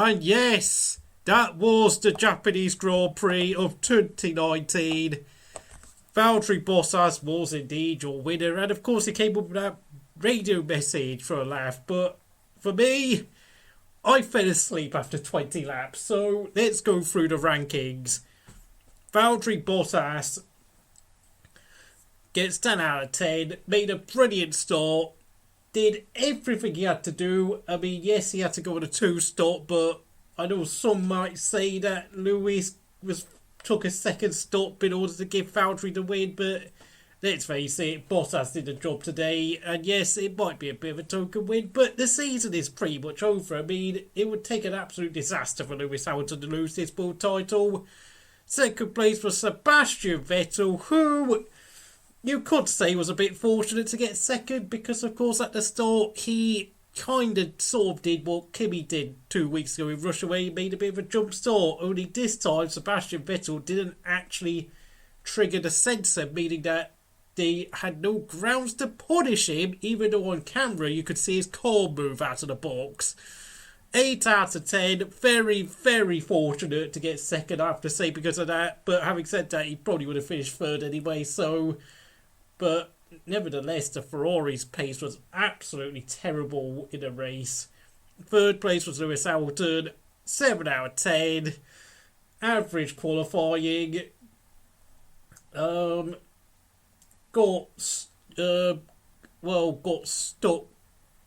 And yes, that was the Japanese Grand Prix of 2019. Valtteri Bottas was indeed your winner, and of course he came up with that radio message for a laugh, but for me, I fell asleep after 20 laps, so let's go through the rankings. Valtteri Bottas gets 10 out of 10, made a brilliant start, did everything he had to do. I mean, yes, he had to go on a 2-stop, but I know some might say that Lewis took a second stop in order to give Valtteri the win, but let's face it, Bottas did the job today, and yes, it might be a bit of a token win, but the season is pretty much over. I mean, it would take an absolute disaster for Lewis Hamilton to lose this world title. Second place was Sebastian Vettel, who you could say was a bit fortunate to get second, because of course at the start he kind of sort of did what Kimi did 2 weeks ago in Russia, where he made a bit of a jump start, only this time Sebastian Vettel didn't actually trigger the sensor, meaning that they had no grounds to punish him, even though on camera you could see his car move out of the box. 8 out of 10, very, very fortunate to get second, I have to say, because of that, but having said that, he probably would have finished third anyway, so, but nevertheless, the Ferrari's pace was absolutely terrible in the race. Third place was Lewis Hamilton, 7 out of 10, average qualifying, got stuck.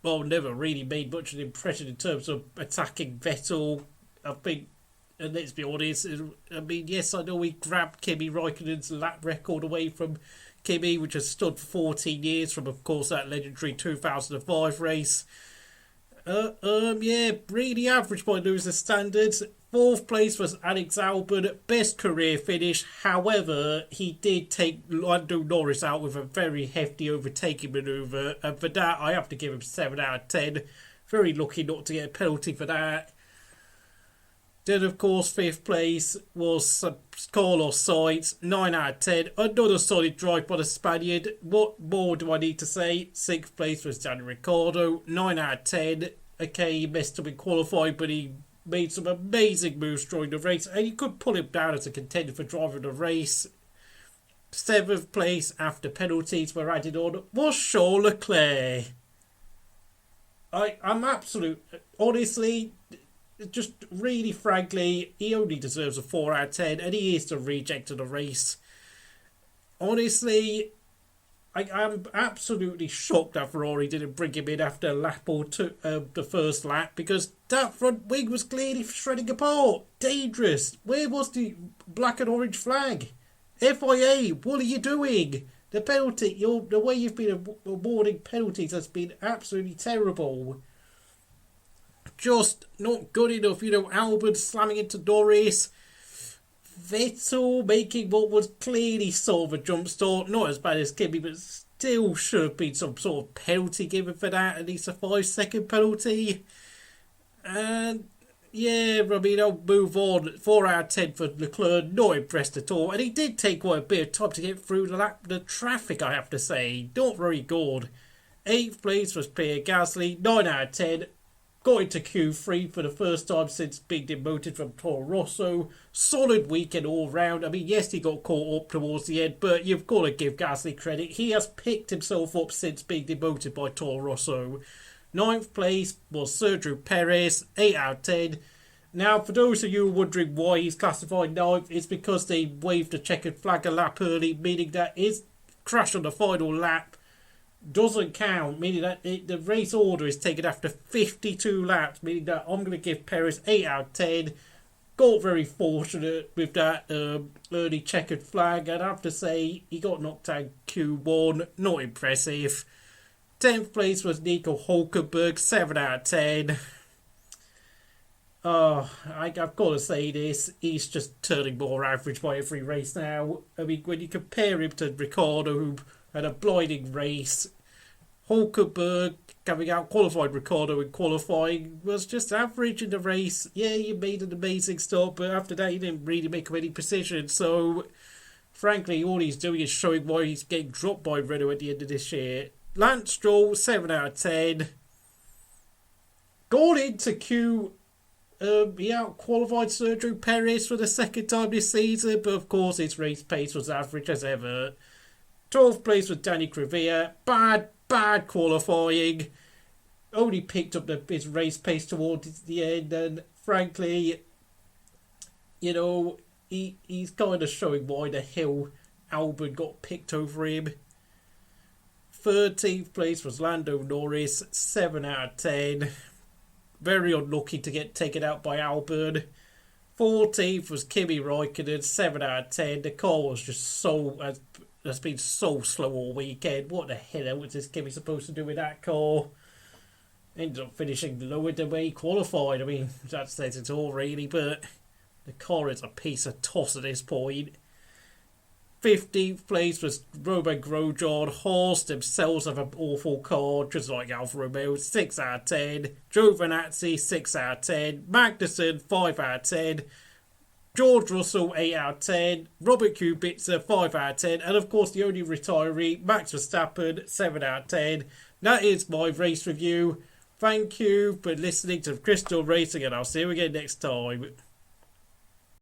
Well, never really made much of an impression in terms of attacking Vettel. I think, and let's be honest, I mean, yes, I know he grabbed Kimi Raikkonen's lap record away from Kimi, which has stood for 14 years from, of course, that legendary 2005 race. Yeah, really average by loser standards. Fourth place was Alex Albon, best career finish. However, he did take Lando Norris out with a very hefty overtaking manoeuvre, and for that I have to give him 7 out of 10. Very lucky not to get a penalty for that. Then, of course, fifth place was Carlos Sainz, 9 out of 10. Another solid drive by the Spaniard. What more do I need to say? Sixth place was Daniel Ricciardo, 9 out of 10. Okay, he messed up in qualifying, but he made some amazing moves during the race, and you could pull him down as a contender for driving the race. Seventh place, after penalties were added on, was Charles Leclerc. I'm absolute, honestly, just really frankly, he only deserves a 4 out of 10, and he is the reject of the race. Honestly, I'm absolutely shocked that Ferrari didn't bring him in after a lap or two, the first lap, because that front wing was clearly shredding apart. Dangerous. Where was the black and orange flag? FIA, what are you doing? The penalty, the way you've been awarding penalties has been absolutely terrible. Just not good enough. You know, Albon slamming into Norris. Vettel making what was clearly sort of a jump start, not as bad as Kimi, but still should have been some sort of penalty given for that, at least a 5-second penalty. And yeah, I mean, I'll move on. 4 out of 10 for Leclerc, not impressed at all, and he did take quite a bit of time to get through the traffic, I have to say. Not very good. 8th place was Pierre Gasly, 9 out of 10. Got into Q3 for the first time since being demoted from Toro Rosso. Solid weekend all round. I mean, yes, he got caught up towards the end, but you've got to give Gasly credit. He has picked himself up since being demoted by Toro Rosso. 9th place was Sergio Perez, 8 out of 10. Now, for those of you wondering why he's classified 9th, it's because they waved a checkered flag a lap early, meaning that his crash on the final lap doesn't count, meaning that the race order is taken after 52 laps, meaning that I'm going to give Perez 8 out of 10. Got very fortunate with that early checkered flag, and I have to say he got knocked out Q1, not impressive. 10th place was Nico Hulkenberg, 7 out of 10. I've got to say this, he's just turning more average by every race now. I mean, when you compare him to Ricciardo, who had a blinding race, Hulkenberg, having out qualified Ricciardo in qualifying, was just average in the race. Yeah, he made an amazing start, but after that he didn't really make any precision. So, frankly, all he's doing is showing why he's getting dropped by Renault at the end of this year. Lance Stroll, 7 out of 10. Going into he out-qualified Sergio Perez for the second time this season, but of course his race pace was average as ever. 12th place was Danny Crivia. Bad qualifying. Only picked up his race pace towards the end, and frankly, you know, he's kind of showing why the hell Albon got picked over him. 13th place was Lando Norris, 7 out of 10. Very unlucky to get taken out by Albon. 14th was Kimi Räikkönen, 7 out of 10. The car was just has been so slow all weekend. What the hell was this Kimi supposed to do with that car? Ended up finishing lower than where he qualified. I mean, that says it all really, but the car is a piece of toss at this point. 15th place was Romain Grosjean. Horst themselves have an awful car, just like Alfa Romeo, 6 out of 10. Giovinazzi, 6 out of 10. Magnussen, 5 out of 10. George Russell, 8 out of 10. Robert Kubica, 5 out of 10. And of course, the only retiree, Max Verstappen, 7 out of 10. That is my race review. Thank you for listening to Crystal Racing, and I'll see you again next time.